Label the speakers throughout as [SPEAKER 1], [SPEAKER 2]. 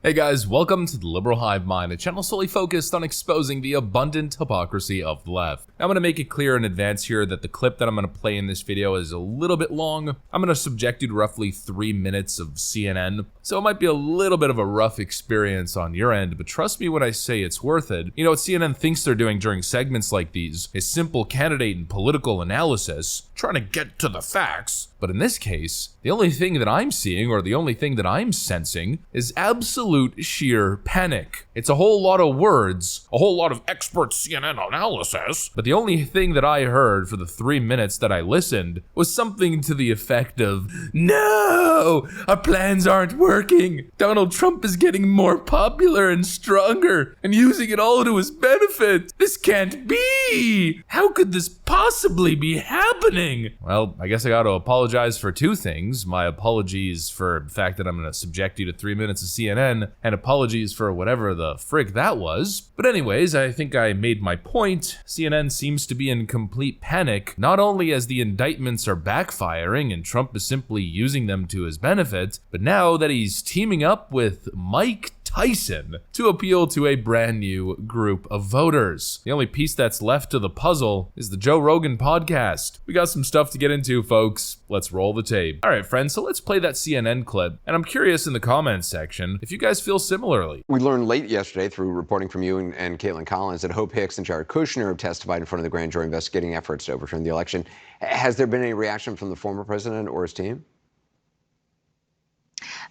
[SPEAKER 1] Hey guys, welcome to the Liberal Hive Mind, a channel solely focused on exposing the abundant hypocrisy of the left. I'm going to make it clear in advance here that the clip that I'm going to play in this video is a little bit long. I'm going to subject you to roughly 3 minutes of CNN, so it might be a little bit of a rough experience on your end, but trust me when I say it's worth it. You know what CNN thinks they're doing during segments like these is simple candidate and political analysis, trying to get to the facts. But in this case, the only thing that I'm seeing, or the only thing that I'm sensing, is absolute sheer panic. It's a whole lot of words, a whole lot of expert CNN analysis, but the only thing that I heard for the 3 minutes that I listened was something to the effect of, "No, our plans aren't working. Donald Trump is getting more popular and stronger and using it all to his benefit. This can't be. How could this possibly be happening?" Well, I guess I got to apologize for two things. My apologies for the fact that I'm going to subject you to 3 minutes of CNN, and apologies for whatever the frick that was. But anyways, I think I made my point. CNN seems to be in complete panic, not only as the indictments are backfiring and Trump is simply using them to his benefit, but now that he's teaming up with Mike Tyson to appeal to a brand new group of voters. The only piece that's left to the puzzle is the Joe Rogan podcast. We got some stuff to get into, folks. Let's roll the tape. All right, friends, so let's play that CNN clip. And I'm curious in the comments section if you guys feel similarly.
[SPEAKER 2] We learned late yesterday through reporting from you and Caitlin Collins that Hope Hicks and Jared Kushner have testified in front of the grand jury investigating efforts to overturn the election. Has there been any reaction from the former president or his team?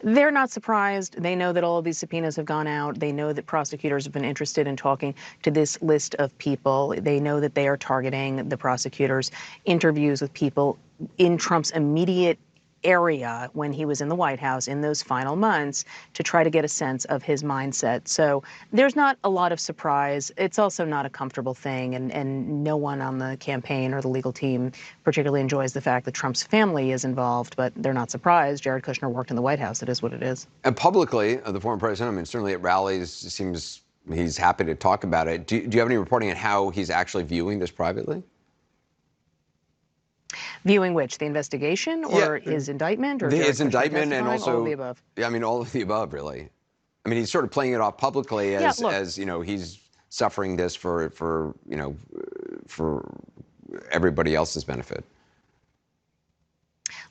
[SPEAKER 3] They're not surprised. They know that all of these subpoenas have gone out. They know that prosecutors have been interested in talking to this list of people. They know that they are targeting the prosecutors' interviews with people in Trump's immediate area when he was in the White House in those final months to try to get a sense of his mindset. So there's not a lot of surprise. It's also not a comfortable thing, and no one on the campaign or the legal team particularly enjoys the fact that Trump's family is involved, but they're not surprised. Jared Kushner worked in the White House. It is what it is. And
[SPEAKER 2] publicly, the former president, I mean, certainly at rallies, it seems he's happy to talk about it. Do you have any reporting on how he's actually viewing this privately?
[SPEAKER 3] Viewing which? The investigation or his indictment? Or
[SPEAKER 2] his indictment and also
[SPEAKER 3] all of the above?
[SPEAKER 2] Yeah, I mean, all of the above, really. I mean, he's sort of playing it off publicly as you know, he's suffering this for everybody else's benefit.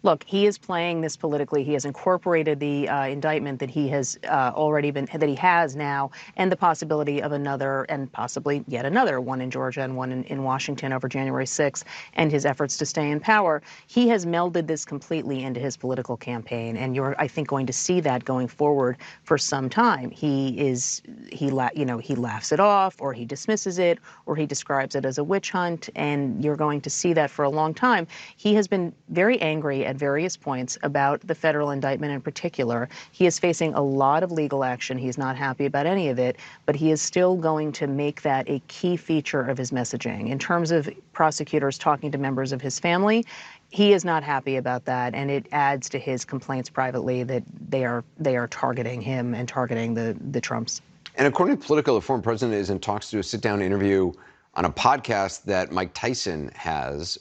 [SPEAKER 3] Look, he is playing this politically. He has incorporated the indictment that he has that he has now, and the possibility of another, and possibly yet another, one in Georgia and one in Washington over January 6th, and his efforts to stay in power. He has melded this completely into his political campaign, and you're, I think, going to see that going forward for some time. He laughs it off, or he dismisses it, or he describes it as a witch hunt, and you're going to see that for a long time. He has been very angry at various points about the federal indictment in particular. He is facing a lot of legal action. He's not happy about any of it, but he is still going to make that a key feature of his messaging. In terms of prosecutors talking to members of his family, he is not happy about that, and it adds to his complaints privately that they are targeting him and targeting the Trumps.
[SPEAKER 2] And according to Politico, the former president is in talks to do a sit-down interview on a podcast that Mike Tyson has.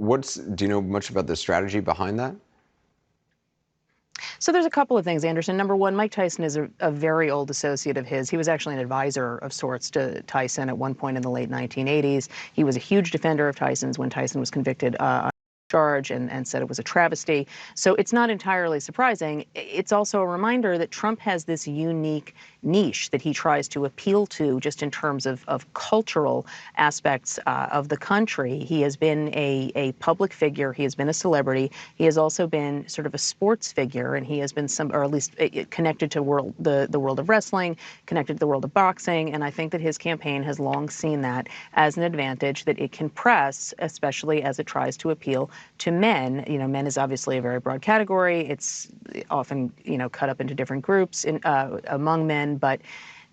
[SPEAKER 2] Do you know much about the strategy behind that?
[SPEAKER 3] So there's a couple of things, Anderson. Number one, Mike Tyson is a very old associate of his. He was actually an advisor of sorts to Tyson at one point in the late 1980s. He was a huge defender of Tyson's when Tyson was convicted on charge and said it was a travesty. So it's not entirely surprising. It's also a reminder that Trump has this unique niche that he tries to appeal to just in terms of cultural aspects of the country. He has been a public figure. He has been a celebrity. He has also been sort of a sports figure, and he has been or at least connected to the world of wrestling, connected to the world of boxing. And I think that his campaign has long seen that as an advantage that it can press, especially as it tries to appeal to men. You know, men is obviously a very broad category. It's often, cut up into different groups among men, but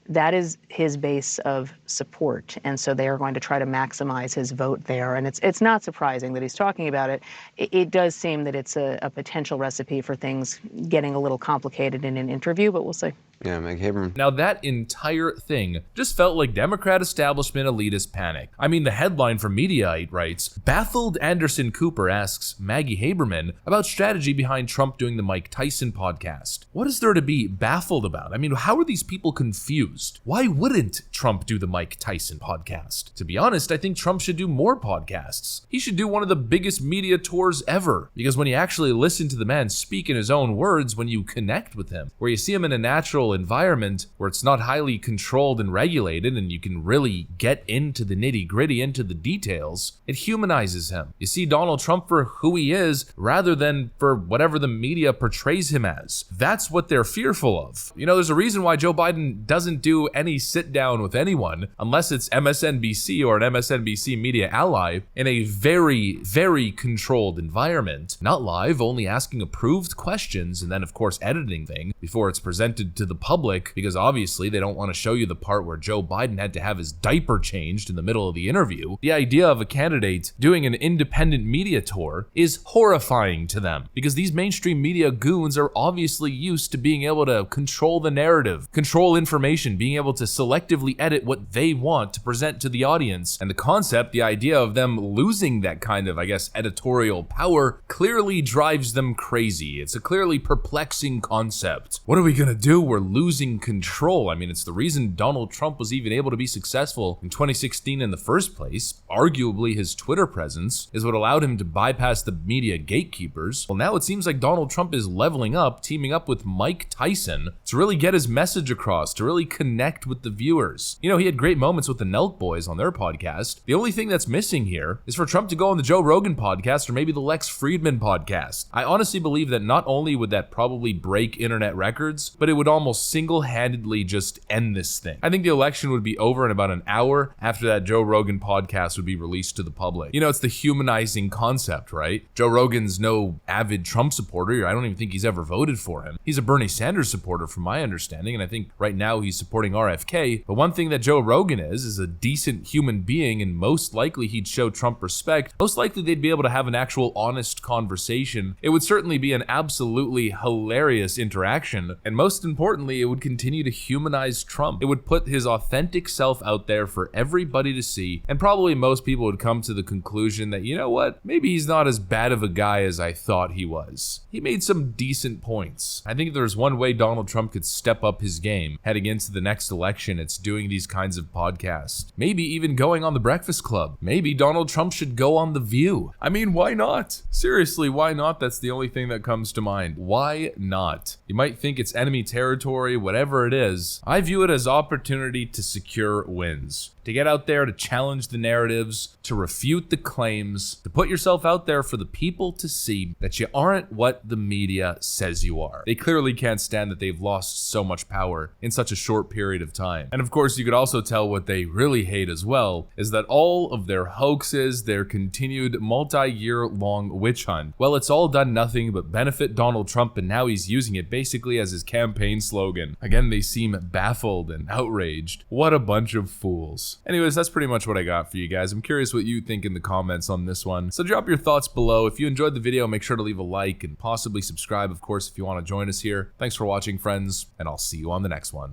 [SPEAKER 3] that is his base of support. And so they are going to try to maximize his vote there. And it's not surprising that he's talking about it. It does seem that it's a potential recipe for things getting a little complicated in an interview, but we'll see.
[SPEAKER 2] Yeah, Mike Haberman.
[SPEAKER 1] Now that entire thing just felt like Democrat establishment elitist panic. I mean, the headline from Mediaite writes, "Baffled Anderson Cooper asks Maggie Haberman about strategy behind Trump doing the Mike Tyson podcast." What is there to be baffled about? I mean, how are these people confused? Why wouldn't Trump do the Mike Tyson podcast? To be honest, I think Trump should do more podcasts. He should do one of the biggest media tours ever, because when you actually listen to the man speak in his own words, when you connect with him, where you see him in a natural environment where it's not highly controlled and regulated and you can really get into the nitty-gritty, into the details, it humanizes him. You see Donald Trump for who he is rather than for whatever the media portrays him as. That's what they're fearful of. You know, there's a reason why Joe Biden doesn't do any sit down with anyone unless it's MSNBC or an MSNBC media ally in a very, very controlled environment. Not live, only asking approved questions and then of course editing things before it's presented to the public, because obviously they don't want to show you the part where Joe Biden had to have his diaper changed in the middle of the interview. The idea of a candidate doing an independent media tour is horrifying to them, because these mainstream media goons are obviously used to being able to control the narrative, control information, being able to selectively edit what they want to present to the audience. And the concept, the idea of them losing that kind of, I guess, editorial power clearly drives them crazy. It's a clearly perplexing concept. What are we gonna do? We're losing control. I mean, it's the reason Donald Trump was even able to be successful in 2016 in the first place. Arguably, his Twitter presence is what allowed him to bypass the media gatekeepers. Well, now it seems like Donald Trump is leveling up, teaming up with Mike Tyson to really get his message across, to really connect with the viewers. You know, he had great moments with the Nelk Boys on their podcast. The only thing that's missing here is for Trump to go on the Joe Rogan podcast or maybe the Lex Friedman podcast. I honestly believe that not only would that probably break internet records, but it would almost single-handedly just end this thing. I think the election would be over in about an hour after that Joe Rogan podcast would be released to the public. You know, it's the humanizing concept, right? Joe Rogan's no avid Trump supporter. I don't even think he's ever voted for him. He's a Bernie Sanders supporter from my understanding, and I think right now he's supporting RFK. But one thing that Joe Rogan is a decent human being, and most likely he'd show Trump respect. Most likely they'd be able to have an actual honest conversation. It would certainly be an absolutely hilarious interaction, and most importantly, it would continue to humanize Trump. It would put his authentic self out there for everybody to see, and probably most people would come to the conclusion that, you know what, maybe he's not as bad of a guy as I thought he was. He made some decent points. I think if there's one way Donald Trump could step up his game heading into the next election, it's doing these kinds of podcasts. Maybe even going on The Breakfast Club. Maybe Donald Trump should go on The View. I mean, why not? Seriously, why not? That's the only thing that comes to mind. Why not? You might think it's enemy territory, whatever it is. I view it as opportunity to secure wins, to get out there, to challenge the narratives, to refute the claims, to put yourself out there for the people to see that you aren't what the media says you are. They clearly can't stand that they've lost so much power in such a short period of time. And of course, you could also tell what they really hate as well is that all of their hoaxes, their continued multi-year long witch hunt, well, it's all done nothing but benefit Donald Trump, and now he's using it basically as his campaign slogan. Again, they seem baffled and outraged. What a bunch of fools. Anyways, that's pretty much what I got for you guys. I'm curious what you think in the comments on this one. So drop your thoughts below. If you enjoyed the video, make sure to leave a like and possibly subscribe, of course, if you want to join us here. Thanks for watching, friends, and I'll see you on the next one.